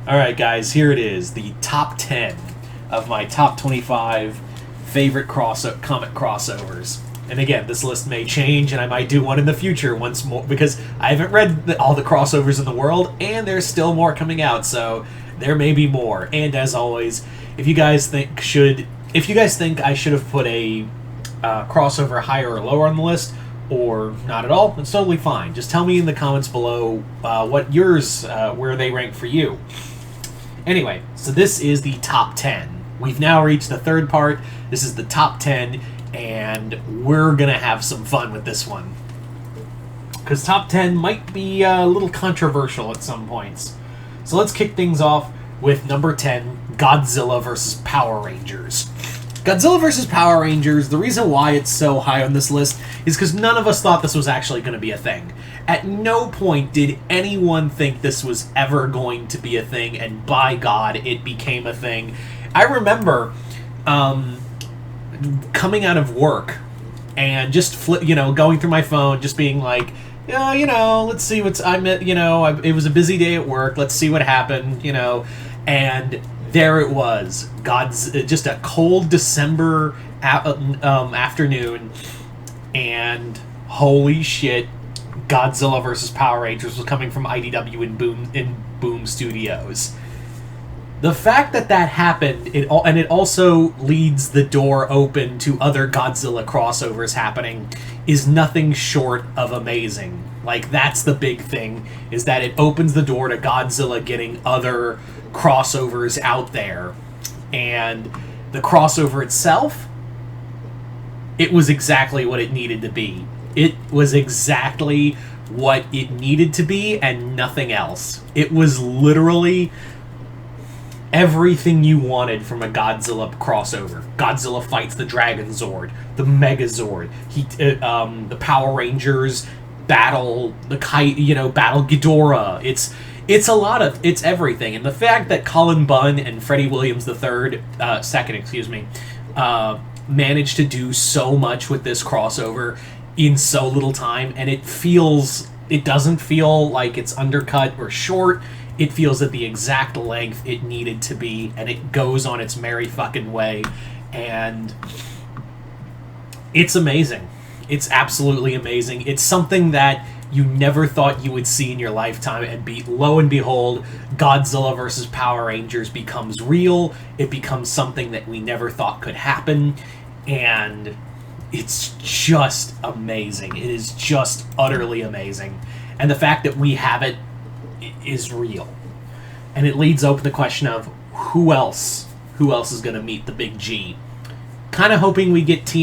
Alright, guys, here it is. The top 10 of my top 25 favorite comic crossovers. And again, this list may change, and I might do one in the future once more, because I haven't read all the crossovers in the world, and there's still more coming out, so there may be more. And as always, if you guys think I should have put a crossover higher or lower on the list, or not at all, it's totally fine. Just tell me in the comments below what yours, where they rank for you. Anyway, so this is the top 10. We've now reached the third part. This is the top 10, and we're going to have some fun with this one. Because top 10 might be a little controversial at some points. So let's kick things off with number 10, Godzilla vs. Power Rangers. Godzilla vs. Power Rangers, the reason why it's so high on this list is because none of us thought this was actually going to be a thing. At no point did anyone think this was ever going to be a thing, and by God, it became a thing. I remember coming out of work and just going through my phone, just being like, let's see what's it was a busy day at work. Let's see what happened, and there it was. Just a cold December afternoon, and holy shit, Godzilla vs. Power Rangers was coming from IDW and Boom Studios. The fact that happened, it also leads the door open to other Godzilla crossovers happening, is nothing short of amazing. Like, that's the big thing, is that it opens the door to Godzilla getting other crossovers out there. And the crossover itself, it was exactly what it needed to be. It was exactly what it needed to be and nothing else. It was literally everything you wanted from a Godzilla crossover. Godzilla fights the Dragon Zord, the Megazord, the Power Rangers battle the kite, battle Ghidorah. It's everything. And the fact that Cullen Bunn and Freddie Williams second, managed to do so much with this crossover in so little time, and it doesn't feel like it's undercut or short. It feels at the exact length it needed to be, and it goes on its merry fucking way, and it's amazing. It's absolutely amazing. It's something that you never thought you would see in your lifetime, and lo and behold, Godzilla vs. Power Rangers becomes real. It becomes something that we never thought could happen, and it's just amazing. It is just utterly amazing. And the fact that we have it is real. And it leads open the question of who else is going to meet the big G. Kind of hoping we get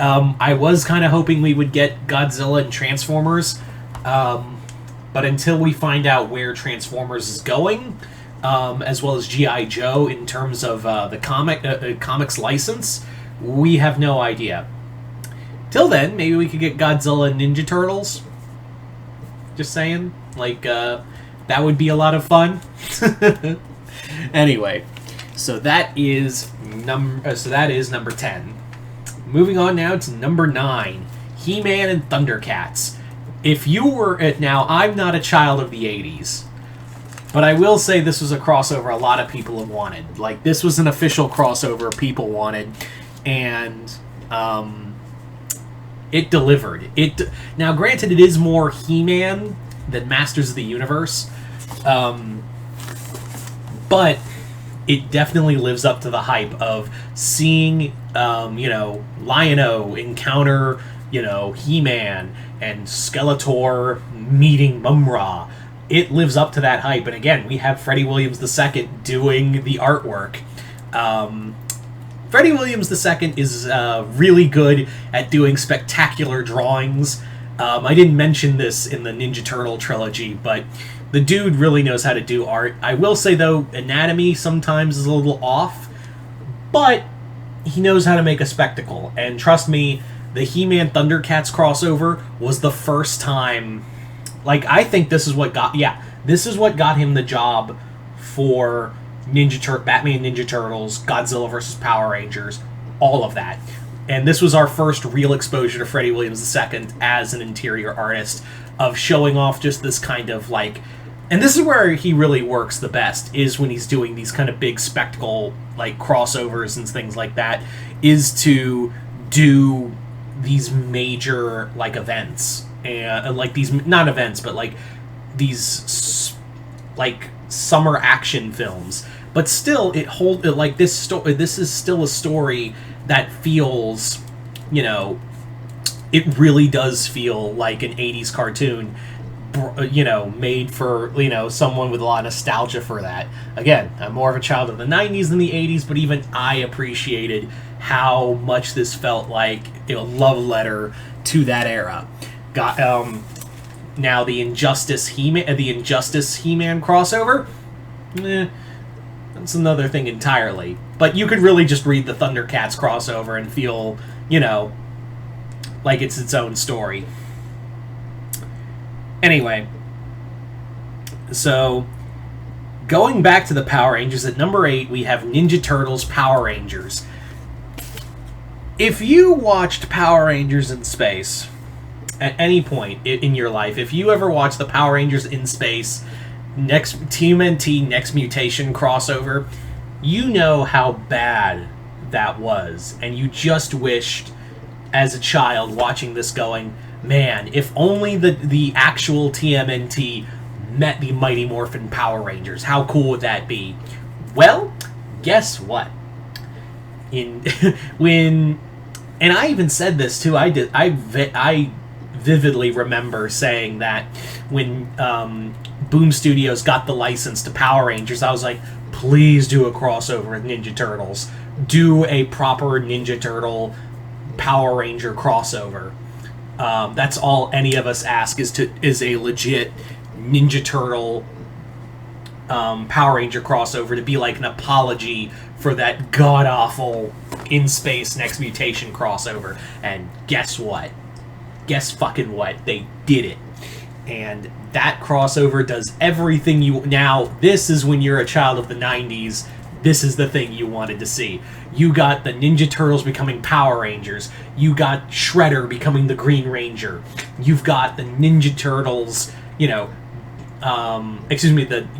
I was kind of hoping we would get Godzilla and Transformers, but until we find out where Transformers is going, as well as G.I. Joe in terms of the comics license, we have no idea. Till then, maybe we could get Godzilla and Ninja Turtles. Just saying, that would be a lot of fun. Anyway, so that is number 10. Moving on now to number 9, He-Man and Thundercats. If you were now, I'm not a child of the 80s, but I will say this was a crossover a lot of people have wanted. This was an official crossover people wanted, and it delivered. Now, granted, it is more He-Man than Masters of the Universe, but it definitely lives up to the hype of seeing, Lion-O encounter, He-Man, and Skeletor meeting Mumra. It lives up to that hype, and again, we have Freddie Williams II doing the artwork. Freddie Williams II is really good at doing spectacular drawings. I didn't mention this in the Ninja Turtle trilogy, but the dude really knows how to do art. I will say, though, anatomy sometimes is a little off, but he knows how to make a spectacle. And trust me, the He-Man Thundercats crossover was the first time... I think this is what got him the job for Batman Ninja Turtles, Godzilla vs. Power Rangers, all of that. And this was our first real exposure to Freddie Williams II as an interior artist, of showing off just this kind of and this is where he really works the best, is when he's doing these kind of big spectacle, like, crossovers and things like that, is to do these major, like, events, and like, these, not events, but, like, these, like, summer action films. But still, this is still a story that feels, you know, it really does feel like an 80s cartoon, you know, made for, you know, someone with a lot of nostalgia for that. Again, I'm more of a child of the 90s than the 80s, but even I appreciated how much this felt like a love letter to that era. Now the Injustice He-Man crossover, that's another thing entirely. But you could really just read the Thundercats crossover and feel, you know, like it's its own story. Anyway, so going back to the Power Rangers, at number 8 we have Ninja Turtles Power Rangers. If you watched Power Rangers in space at any point in your life, if you ever watched the Power Rangers in space next TMNT Next Mutation crossover, you know how bad that was, and you just wished as a child watching this going, man, if only the actual TMNT met the Mighty Morphin Power Rangers, how cool would that be? Well, guess what? And I even said this too. I vividly remember saying that when Boom Studios got the license to Power Rangers, I was like, please do a crossover with Ninja Turtles. Do a proper Ninja Turtle Power Ranger crossover. That's all any of us ask, is a legit Ninja Turtle Power Ranger crossover, to be like an apology for that god-awful In Space Next Mutation crossover. And guess what? Guess fucking what? They did it. And that crossover does everything you... Now, this is when you're a child of the 90s. This is the thing you wanted to see. You got the Ninja Turtles becoming Power Rangers. You got Shredder becoming the Green Ranger. You've got the Ninja Turtles, you know...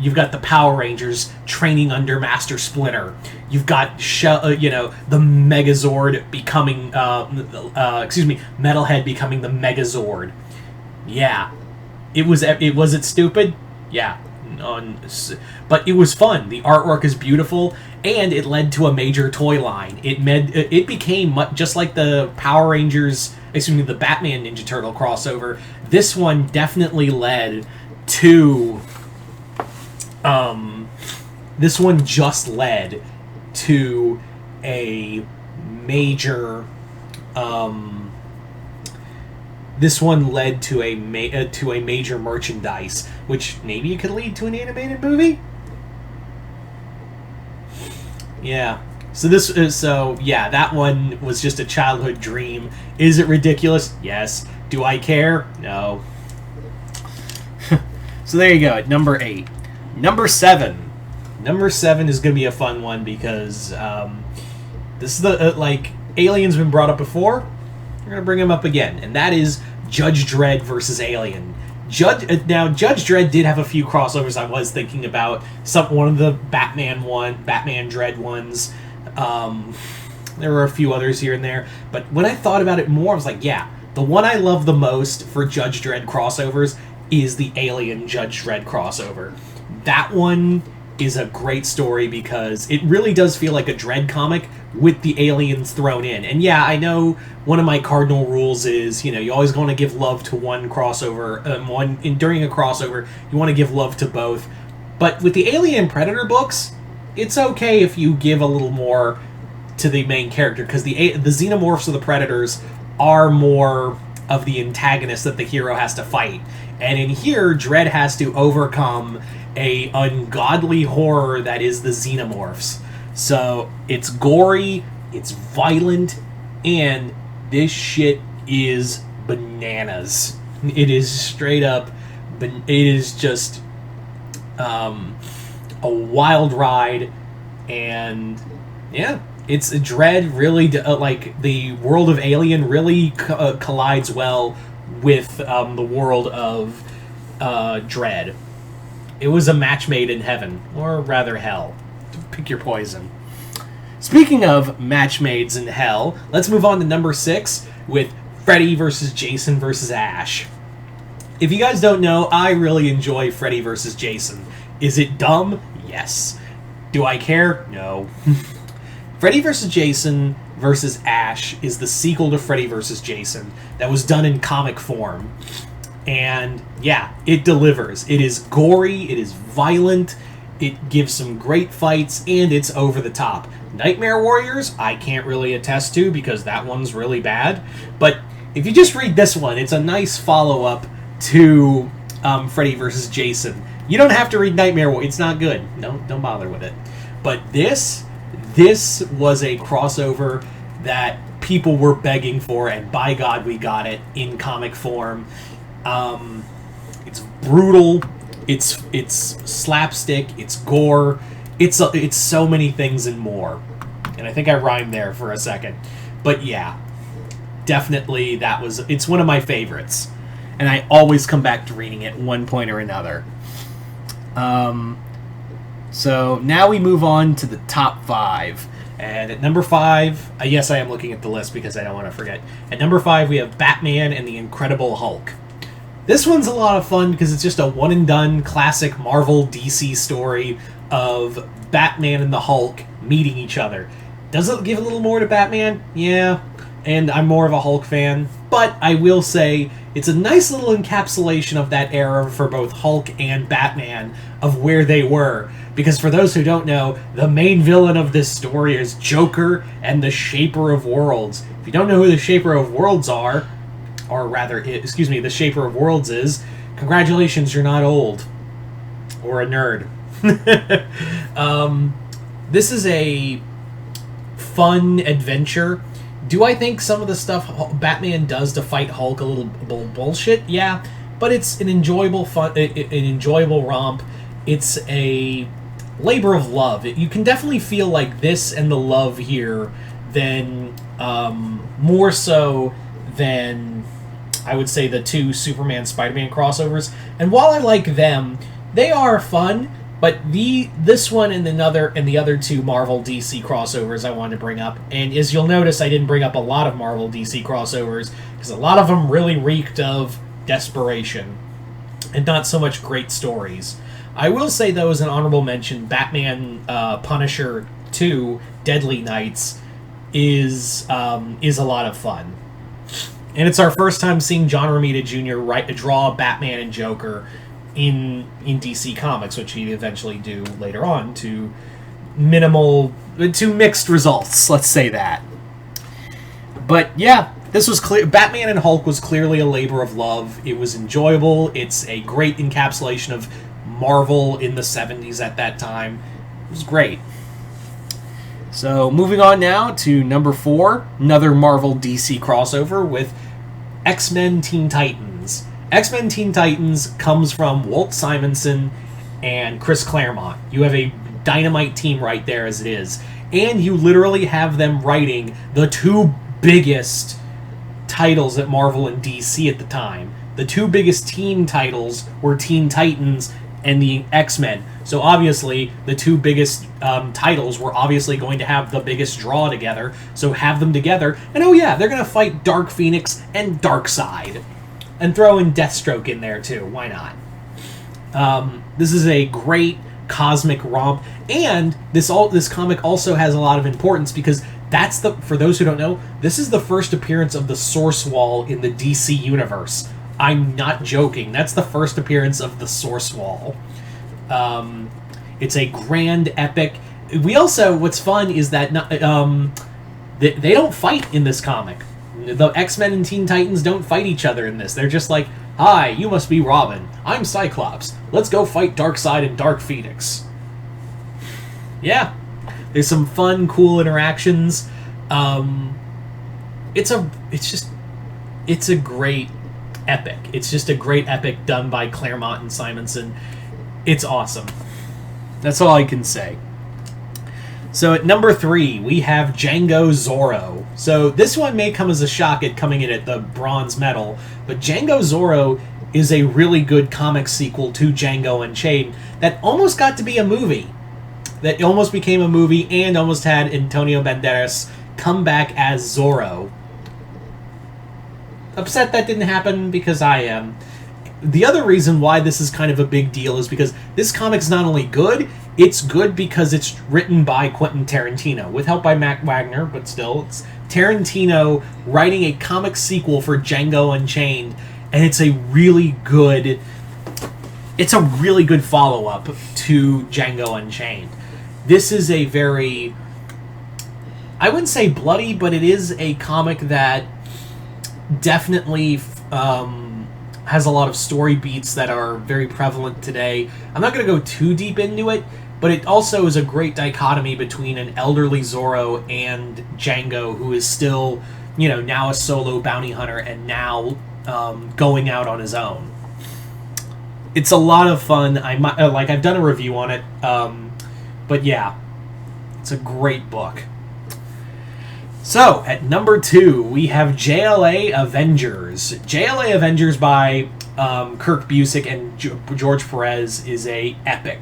you've got the Power Rangers training under Master Splinter. You've got, the Megazord becoming, Metalhead becoming the Megazord. Yeah. Was it stupid? Yeah. But it was fun. The artwork is beautiful, and it led to a major toy line. It became just like the Power Rangers, the Batman Ninja Turtle crossover. This one definitely led to this one just led to a major major merchandise, which maybe it could lead to an animated movie. Yeah. That one was just a childhood dream. Is it ridiculous? Yes. Do I care? No. So there you go, at number 8. Number 7. Number 7 is going to be a fun one because this is Alien's been brought up before. We're going to bring him up again, and that is Judge Dredd versus Alien. Judge Dredd did have a few crossovers I was thinking about. One of the Batman Dredd ones. There were a few others here and there, but when I thought about it more, I was like, yeah, the one I love the most for Judge Dredd crossovers is the Alien Judge Dredd crossover. That one is a great story because it really does feel like a Dredd comic with the aliens thrown in. And yeah, I know one of my cardinal rules is, you always want to give love to one crossover, during a crossover, you want to give love to both. But with the Alien Predator books, it's okay if you give a little more to the main character, because the xenomorphs of the Predators are more of the antagonist that the hero has to fight. And in here, Dredd has to overcome a ungodly horror that is the xenomorphs. So it's gory, it's violent, and this shit is bananas. It is straight up, it is just a wild ride, and yeah, it's Dredd really, the world of Alien really collides well with the world of Dredd. It was a match made in heaven, or rather hell. Pick your poison. Speaking of match mades in hell, let's move on to number 6 with Freddy versus Jason versus Ash. If you guys don't know, I really enjoy Freddy versus Jason. Is it dumb? Yes. Do I care? No. Freddy vs. Jason vs. Ash is the sequel to Freddy vs. Jason that was done in comic form. And yeah, it delivers. It is gory, it is violent, it gives some great fights, and it's over the top. Nightmare Warriors, I can't really attest to because that one's really bad. But if you just read this one, it's a nice follow-up to Freddy vs. Jason. You don't have to read Nightmare Warriors. It's not good. No, don't bother with it. But this was a crossover that people were begging for, and by God, we got it in comic form. It's brutal. It's slapstick. It's gore. It's so many things and more. And I think I rhymed there for a second. But yeah, definitely it's one of my favorites. And I always come back to reading it at one point or another. So now we move on to the top 5. And at number 5, yes, I am looking at the list because I don't want to forget. At number 5, we have Batman and the Incredible Hulk. This one's a lot of fun because it's just a one-and-done classic Marvel DC story of Batman and the Hulk meeting each other. Does it give a little more to Batman? Yeah, and I'm more of a Hulk fan. But I will say it's a nice little encapsulation of that era for both Hulk and Batman of where they were. Because for those who don't know, the main villain of this story is Joker and the Shaper of Worlds. If you don't know who the Shaper of Worlds are, or rather, the Shaper of Worlds is, congratulations, you're not old. Or a nerd. This is a fun adventure. Do I think some of the stuff Batman does to fight Hulk a little bullshit? Yeah, but it's an enjoyable romp. It's a labor of love. You can definitely feel like this and the love here than more so than I would say the two Superman Spider-Man crossovers. And while I like them, they are fun. But this one and the other two Marvel DC crossovers I wanted to bring up, and as you'll notice, I didn't bring up a lot of Marvel DC crossovers because a lot of them really reeked of desperation and not so much great stories. I will say though, as an honorable mention, Batman Punisher 2 Deadly Nights is a lot of fun, and it's our first time seeing John Romita Jr. draw Batman and Joker in DC Comics, which he'd eventually do later on to mixed results, let's say that. But yeah, this was clear. Batman and Hulk was clearly a labor of love. It was enjoyable. It's a great encapsulation of Marvel in the 70s at that time. It was great. So moving on now to number 4, another Marvel DC crossover with X-Men Teen Titans. X-Men Teen Titans comes from Walt Simonson and Chris Claremont. You have a dynamite team right there as it is. And you literally have them writing the two biggest titles at Marvel and DC at the time. The two biggest teen titles were Teen Titans and the X-Men. So obviously, the two biggest titles were obviously going to have the biggest draw together. So have them together. And oh yeah, they're going to fight Dark Phoenix and Darkseid. And throw in Deathstroke in there too. Why not? This is a great cosmic romp, and this comic also has a lot of importance because for those who don't know, this is the first appearance of the Source Wall in the DC universe. I'm not joking. That's the first appearance of the Source Wall. It's a grand epic. What's fun is that they don't fight in this comic. The X-Men and Teen Titans don't fight each other in this. They're just like, hi, you must be Robin. I'm Cyclops. Let's go fight Darkseid and Dark Phoenix. Yeah. There's some fun, cool interactions. It's a great epic. It's just a great epic done by Claremont and Simonson. It's awesome. That's all I can say. So at number 3, we have Django Zorro. So this one may come as a shock at coming in at the bronze medal, but Django Zorro is a really good comic sequel to Django Unchained that almost got to be a movie. That almost became a movie and almost had Antonio Banderas come back as Zorro. Upset that didn't happen because I am. The other reason why this is kind of a big deal is because this comic's not only good, it's good because it's written by Quentin Tarantino, with help by Matt Wagner, but still, it's Tarantino writing a comic sequel for Django Unchained, and it's a really good follow-up to Django Unchained. This is a very, I wouldn't say bloody, but it is a comic that definitely has a lot of story beats that are very prevalent today. I'm not going to go too deep into it, but it also is a great dichotomy between an elderly Zorro and Django, who is still, now a solo bounty hunter and now going out on his own. It's a lot of fun. I've done a review on it, but yeah, it's a great book. So, at number 2, we have JLA Avengers. JLA Avengers by Kurt Busiek and George Perez is a epic.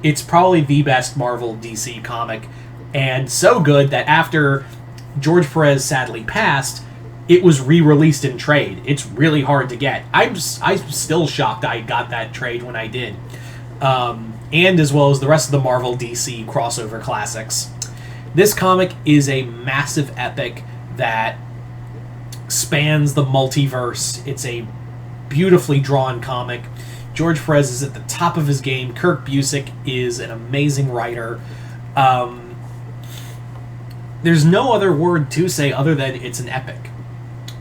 It's probably the best Marvel DC comic, and so good that after George Perez sadly passed, it was re-released in trade. It's really hard to get. I'm still shocked I got that trade when I did. And as well as the rest of the Marvel DC crossover classics. This comic is a massive epic that spans the multiverse. It's a beautifully drawn comic. George Perez is at the top of his game. Kurt Busiek is an amazing writer. There's no other word to say other than it's an epic.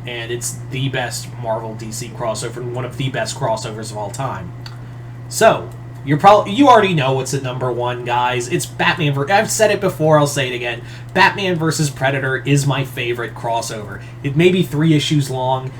And it's the best Marvel DC crossover and one of the best crossovers of all time. So, you already know what's at number 1, guys. It's Batman. I've said it before, I'll say it again. Batman vs. Predator is my favorite crossover. It may be 3 issues long,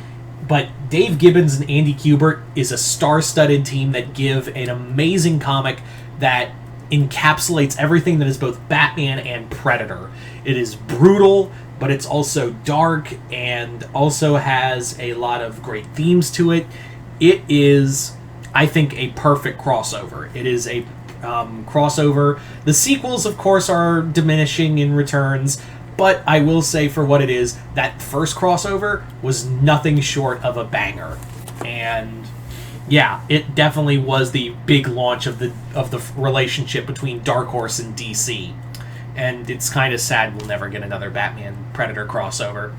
but Dave Gibbons and Andy Kubert is a star-studded team that give an amazing comic that encapsulates everything that is both Batman and Predator. It is brutal, but it's also dark and also has a lot of great themes to it. It is, I think, a perfect crossover. It is a crossover. The sequels, of course, are diminishing in returns, but I will say for what it is, that first crossover was nothing short of a banger. And yeah, it definitely was the big launch of the relationship between Dark Horse and DC. And it's kind of sad we'll never get another Batman-Predator crossover.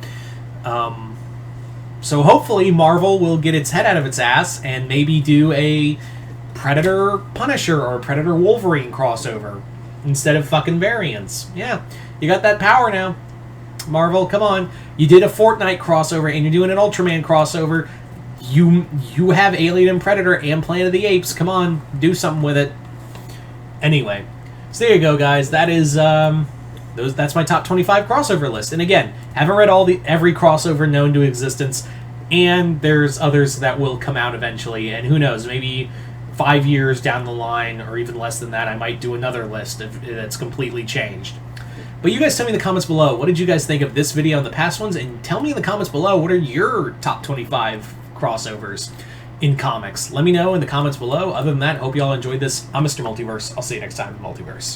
So hopefully Marvel will get its head out of its ass and maybe do a Predator-Punisher or Predator-Wolverine crossover instead of fucking variants. Yeah, you got that power now. Marvel, come on. You did a Fortnite crossover and you're doing an Ultraman crossover. You have Alien and Predator and Planet of the Apes. Come on, do something with it. Anyway, so there you go, guys. That is that's my top 25 crossover list. And again, haven't read every crossover known to existence, and there's others that will come out eventually. And who knows, maybe 5 years down the line, or even less than that, I might do another list that's completely changed. But you guys tell me in the comments below, what did you guys think of this video and the past ones? And tell me in the comments below, what are your top 25 crossovers in comics? Let me know in the comments below. Other than that, hope you all enjoyed this. I'm Mr. Multiverse. I'll see you next time in Multiverse.